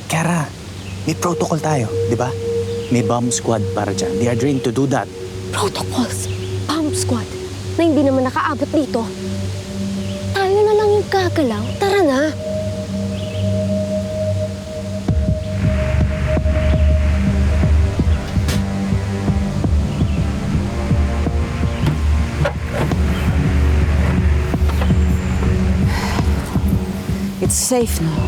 Kara, may protocol tayo, di ba? May bomb squad para dyan. They are trained to do that. Protocols, bomb squad, na hindi naman nakaabot dito. Tayo na lang yung gagalaw. Tara na. It's safe now.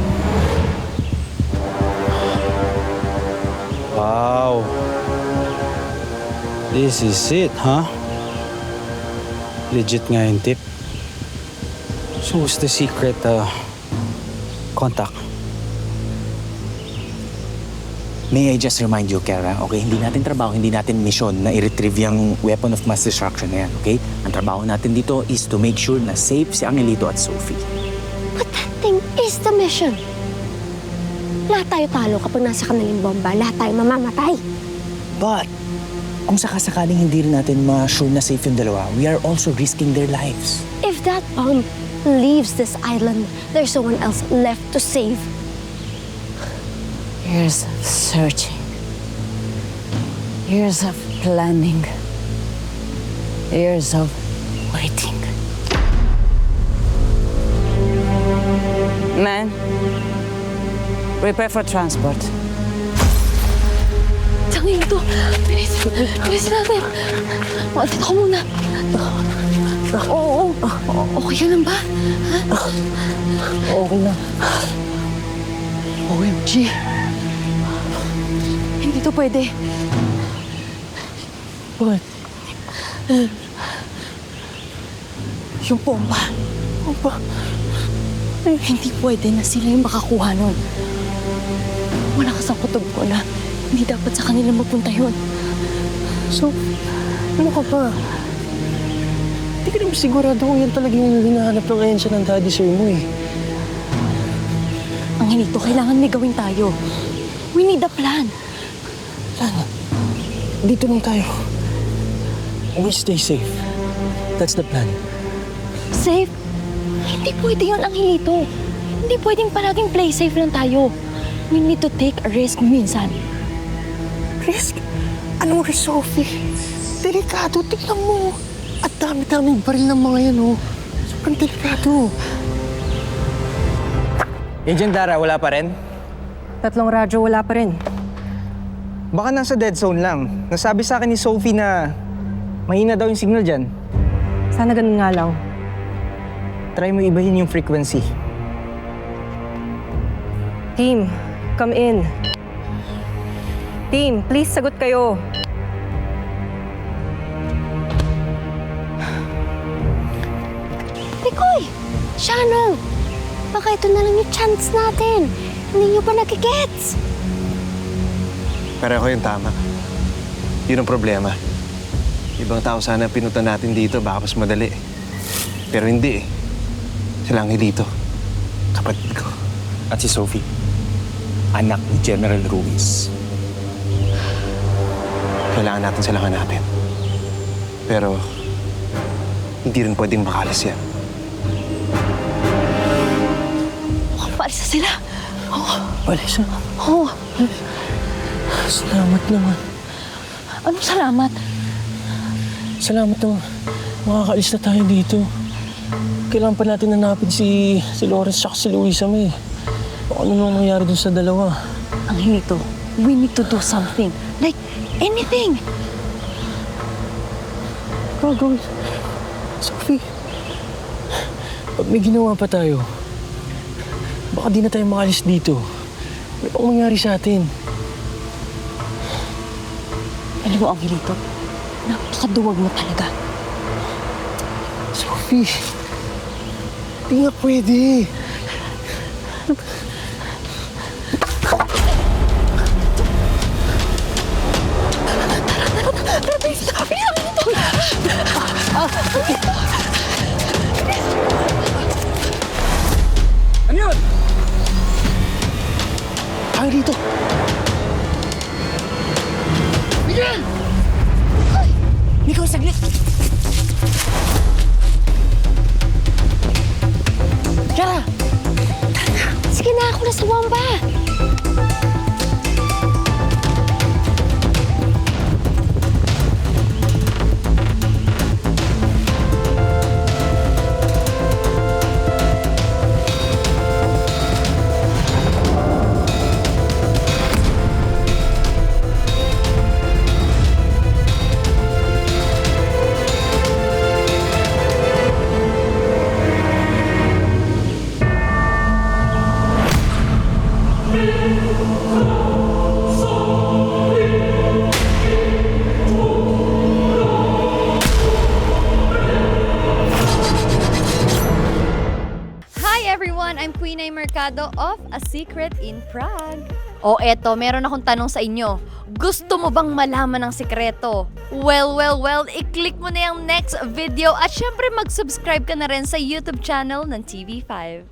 Wow. This is it, huh? Legit nga yung tip. So what's the secret contact? May I just remind you, Kara, okay? Hindi natin trabaho, hindi natin mission na i-retrieve yung weapon of mass destruction na yan, okay? Ang trabaho natin dito is to make sure na safe si Angelito at Sophie. But that thing is the mission. Lahat tayo talo kapag nasa kanilang bomba. Lahat tayo mamamatay. But, kung sakasakaling hindi rin natin ma-sure na safe yung dalawa, we are also risking their lives. If that bomb leaves this island, there's no one else left to save. Years of searching. Years of planning. Years of waiting. Man, prepare for transport. Tangin ito. Bilis natin. Dito ka muna. Oo. Okay ka lang ba? Okay na. OMG. Hindi to pwede. Bakit? Yung bomba. Opa. Hindi pwede na sila yung makakuha nun. Wala kasang kutob ko na hindi dapat sa kanila magpunta yun. So, ano ka pa? Hindi ka naman sigurado kung yan talaga yung hinahanap ng ahensya ng daddy sir mo eh. Ang hinito, kailangan may gawin tayo. We need a plan. Sana, dito lang tayo. We stay safe. That's the plan. Safe? Hindi pwede yun, ang hinito. Hindi pwedeng palaging play safe lang tayo. We need to take a risk minsan. Risk? Anong risk, Sophie? Delikado, tingnan mo. At dami-daming baril ng mga yan, oh. Sobrang delikado. Agent Dara, wala pa rin? Tatlong radyo, wala pa rin. Baka nasa dead zone lang. Nasabi sa akin ni Sophie na mahina daw yung signal dyan. Sana ganun nga lang. Try mo ibahin yung frequency. Team, come in. Team, please sagot kayo. Pikoy! Shanong! Baka ito na lang yung chance natin. Hindi nyo pa nagigets. Pareho yung tama. Yun ang problema. Ibang tao sana pinunta natin dito, baka mas madali. Pero hindi eh. Sila Angelito. Kapatid ko. At si Sophie, anak ni General Ruiz. Kailangan natin silang hanapin. Pero, hindi rin pwedeng makalas yan. Palis na sila. Palis na. Oo. Salamat naman. Anong salamat? Salamat naman. Makakaalis na tayo dito. Kailangan pa natin hanapin si Lawrence at si Luisa May. O ano nang nangyari dun sa dalawa? Ang hinito, we need to do something. Like, anything. Gagawin. Sophie, pag may ginawa pa tayo, baka di na tayo makalis dito. Ano pang mangyari sa atin? Alam mo, Angelito, napakaduwag mo talaga. Sophie, di nga pwede. Ano yun? Tayo dito. Miguel! Ikaw, saglit. Kara! Sige na, ako na sa bomba. Hi everyone! I'm Queen Ay Mercado of A Secret in Prague. O eto, meron akong tanong sa inyo. Gusto mo bang malaman ang sikreto? Well, i-click mo na yung next video at syempre mag-subscribe ka na rin sa YouTube channel ng TV5.